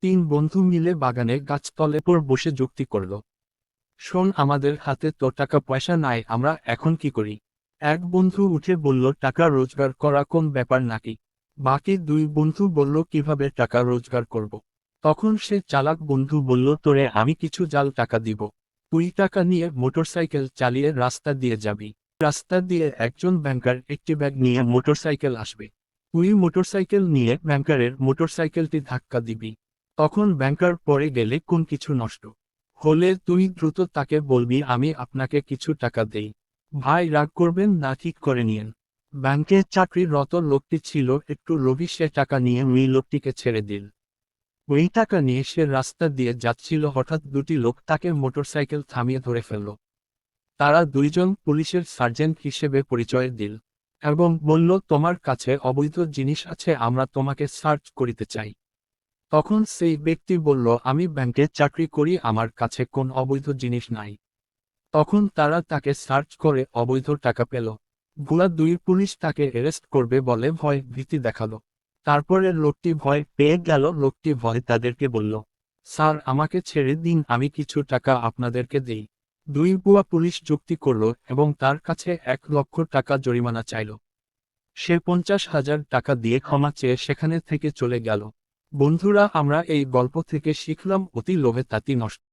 তিন বন্ধু মিলে বাগানে গাছতলে পর বসে যুক্তি করল। শোন, আমাদের হাতে তো টাকা পয়সা নাই, আমরা এখন কি করি? এক বন্ধু উঠে বলল, টাকা রোজগার করা কোন ব্যাপার নাকি? বাকি দুই বন্ধু বলল, কিভাবে টাকা রোজগার করব? তখন সে চালাক বন্ধু বলল, তোরে আমি কিছু জাল টাকা দিব। তুই টাকা নিয়ে মোটরসাইকেল চালিয়ে রাস্তা দিয়ে যাবি। রাস্তা দিয়ে একজন ব্যাংকার একটি ব্যাগ নিয়ে মোটরসাইকেল আসবে। তুই মোটরসাইকেল নিয়ে ব্যাংকারের মোটরসাইকেলটি ধাক্কা দিবি। তখন ব্যাংকার পড়ে গেলে কোন কিছু নষ্ট হলে তুই দ্রুত তাকে বলবি, আমি আপনাকে কিছু টাকা দেই। ভাই, রাগ করবেন না, ঠিক করে নিয়েন। ব্যাংকে চাকরিরত লোকটি ছিল একটু লোভী, সে টাকা নিয়ে ওই লোকটিকে ছেড়ে দিল। ওই টাকা নিয়ে সে রাস্তা দিয়ে যাচ্ছিল, হঠাৎ দুটি লোক তাকে মোটরসাইকেল থামিয়ে ধরে ফেলল। তারা দুইজন পুলিশের সার্জেন্ট হিসেবে পরিচয় দিল এবং বলল, তোমার কাছে অবৈধ জিনিস আছে, আমরা তোমাকে সার্চ করিতে চাই। তখন সেই ব্যক্তি বলল, আমি ব্যাংকে চাকরি করি, আমার কাছে কোন অবৈধ জিনিস নাই। তখন তারা তাকে সার্চ করে অবৈধ টাকা পেল। ভুয়া দুই পুলিশ তাকে অ্যারেস্ট করবে বলে ভয় ভীতি দেখালো। তারপরে লোকটি ভয় পেয়ে গেল। লোকটি ভয় তাদেরকে বলল, স্যার, আমাকে ছেড়ে দিন, আমি কিছু টাকা আপনাদেরকে দেই। দুই ভুয়া পুলিশ যুক্তি করল এবং তার কাছে 1 লক্ষ টাকা জরিমানা চাইল। সে 50,000 টাকা দিয়ে ক্ষমা চেয়ে সেখানে থেকে চলে গেল। বন্ধুরা, আমরা এই গল্প থেকে শিখলাম, অতি লোভে তাতি নষ্ট।